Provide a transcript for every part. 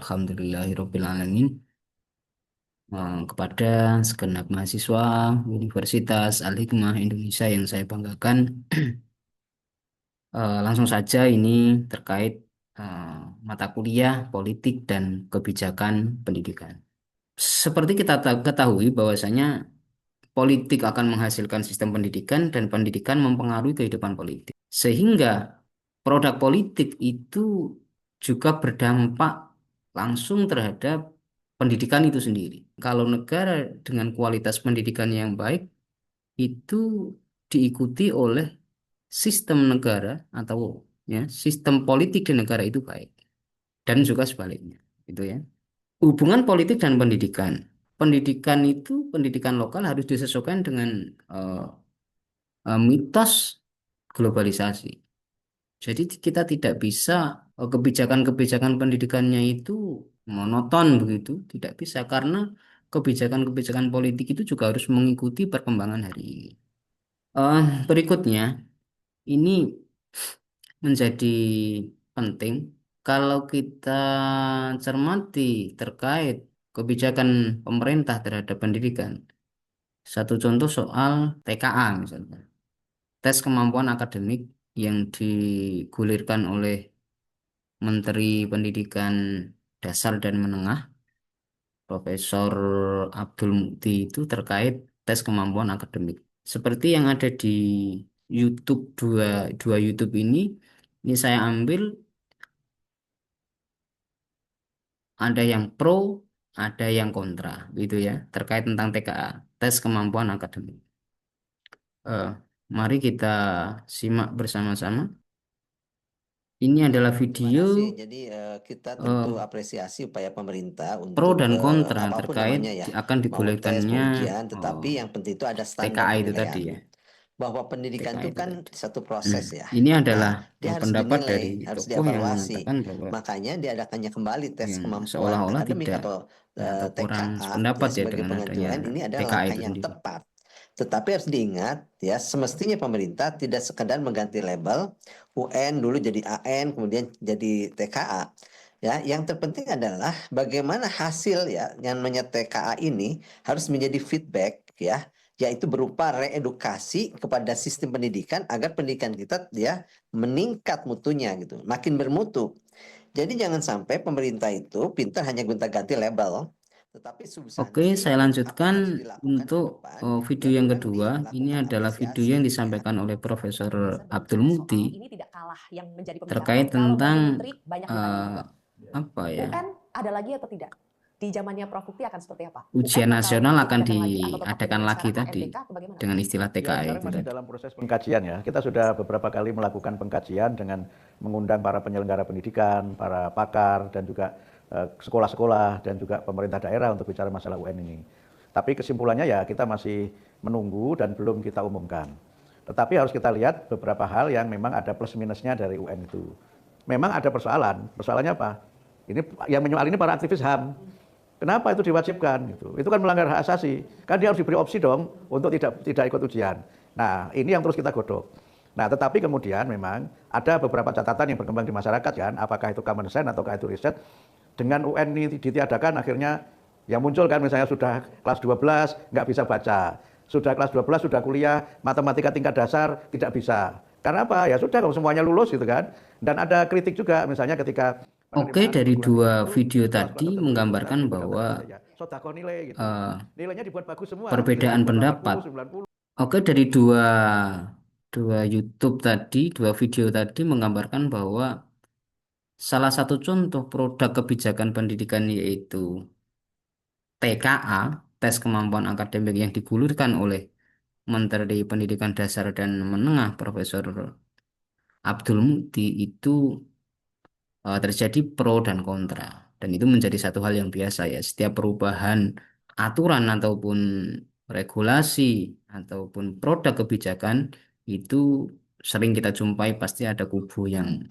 Alhamdulillahirabbil alamin. Kepada segenap mahasiswa Universitas Al-Hikmah Indonesia yang saya banggakan, langsung saja ini terkait eh, mata kuliah politik dan kebijakan pendidikan. Seperti kita ketahui bahwasanya politik akan menghasilkan sistem pendidikan dan pendidikan mempengaruhi kehidupan politik. Sehingga produk politik itu juga berdampak langsung terhadap pendidikan itu sendiri. Kalau negara dengan kualitas pendidikan yang baik itu diikuti oleh sistem negara atau ya sistem politik di negara itu baik dan juga sebaliknya, gitu ya. Hubungan politik dan pendidikan. Pendidikan itu pendidikan lokal harus disesuaikan dengan eh, mitos globalisasi. Jadi kita tidak bisa kebijakan-kebijakan pendidikannya itu monoton begitu, tidak bisa karena kebijakan-kebijakan politik itu juga harus mengikuti perkembangan hari ini. Berikutnya, ini menjadi penting kalau kita cermati terkait kebijakan pemerintah terhadap pendidikan. Satu contoh soal TKA misalnya, tes kemampuan akademik yang digulirkan oleh Menteri Pendidikan Dasar dan Menengah, Profesor Abdul Mukti itu terkait tes kemampuan akademik. Seperti yang ada di YouTube dua YouTube ini saya ambil ada yang pro, ada yang kontra, gitu ya, terkait tentang TKA, tes kemampuan akademik. Eh, Mari kita simak bersama-sama. Ini Ya, adalah terima video kasih. Jadi kita tentu eh, apresiasi upaya pemerintah pro untuk dan kontra apapun terkait namanya ya, akan mau tes, mau digulirkannya ujian, eh, tetapi yang penting itu ada standar TKA itu tadi penilaian. ya, Bahwa pendidikan TKA itu itu kan tadi. satu Nah, proses ya. ini Nah, adalah dia harus pendapat dinilai, dari harus tokoh yang dievaluasi. mengatakan bahwa Makanya diadakannya kembali tes yang kemampuan seolah-olah akademik tidak atau atau kurang TKA sependapat ya ya sebagai dengan adanya pengajuan ini adalah TKA langkah itu yang sendiri. tepat. Tetapi harus diingat ya, semestinya pemerintah tidak sekedar mengganti label UN dulu jadi AN kemudian jadi TKA. Ya, yang terpenting adalah bagaimana hasil ya yang namanya TKA ini harus menjadi feedback ya, yaitu berupa reedukasi kepada sistem pendidikan agar pendidikan kita ya meningkat mutunya gitu, makin bermutu. Jadi jangan sampai pemerintah itu pintar hanya gonta-ganti label, tetapi Oke, substansi saya apa yang lanjutkan harus dilakukan ke untuk depan video ya yang memang kedua. Ini dilakukan adalah video apresiasi yang ya. disampaikan oleh Profesor Saya Abdul berbicara Muti soal ini tidak kalah yang menjadi terkait pembicaraan. Kalau tentang Gayung Putri banyak ditanya eh, juga. apa ya, UN ada lagi atau tidak? Di zamannya Prof. Bukti akan seperti apa? ujian UN bakal nasional akan ditingkatkan lagi atau tetap diadakan dengan lagi sekarang tadi ANBK atau bagaimana? dengan istilah Ya, TKA sekarang itu masih tadi. dalam proses pengkajian ya. Kita sudah beberapa kali melakukan pengkajian dengan mengundang para penyelenggara pendidikan, para pakar, dan juga sekolah-sekolah, dan juga pemerintah daerah untuk bicara masalah UN ini. Tapi kesimpulannya ya kita masih menunggu dan belum kita umumkan. Tetapi harus kita lihat beberapa hal yang memang ada plus minusnya dari UN itu. Memang ada persoalan. Persoalannya apa? Ini yang menyoal ini para aktivis HAM. Kenapa itu diwajibkan? Gitu. Itu kan melanggar hak asasi. Kan dia harus diberi opsi dong untuk tidak ikut ujian. Nah, ini yang terus kita godok. Nah, tetapi kemudian memang ada beberapa catatan yang berkembang di masyarakat kan, apakah itu common sense ataukah itu riset. Dengan UN ini ditiadakan akhirnya yang muncul kan misalnya sudah kelas 12 nggak bisa baca. Sudah kelas 12 sudah kuliah matematika tingkat dasar tidak bisa. Karena apa? Ya sudah kalau semuanya lulus gitu kan. Dan ada kritik juga misalnya ketika Oke, penerimaan dari perguruan dua tinggi itu video sekolah-sekolah tadi tertentu itu menggambarkan berhasil bahwa mendapat ya sodako nilai gitu. eh, Nilainya dibuat bagus semua, nilainya perbedaan dibuat pendapat. 80, 90. Oke, dari dua dua YouTube tadi, dua video tadi menggambarkan bahwa salah satu contoh produk kebijakan pendidikan yaitu TKA, tes kemampuan akademik yang digulirkan oleh Menteri Pendidikan Dasar dan Menengah Profesor Abdul Muti itu terjadi pro dan kontra. Dan itu menjadi satu hal yang biasa ya. Setiap perubahan aturan ataupun regulasi ataupun produk kebijakan itu sering kita jumpai pasti ada kubu yang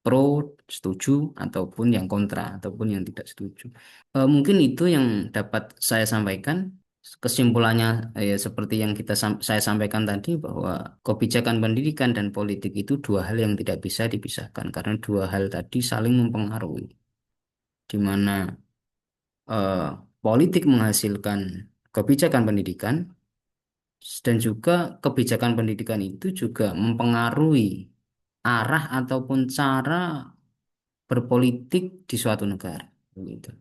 pro, setuju, ataupun yang kontra, ataupun yang tidak setuju. Mungkin itu yang dapat saya sampaikan. Kesimpulannya seperti yang saya sampaikan tadi bahwa kebijakan pendidikan dan politik itu dua hal yang tidak bisa dipisahkan karena dua hal tadi saling mempengaruhi. di mana eh, politik menghasilkan kebijakan pendidikan, dan juga kebijakan pendidikan itu juga mempengaruhi arah ataupun cara berpolitik di suatu negara. Begitu.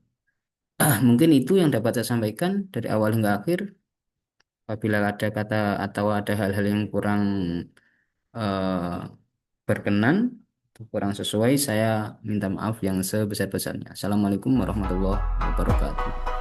Mungkin itu yang dapat saya sampaikan dari awal hingga akhir. Apabila ada kata atau ada hal-hal yang kurang eh, berkenan, kurang sesuai, saya minta maaf yang sebesar-besarnya. Assalamualaikum warahmatullahi wabarakatuh.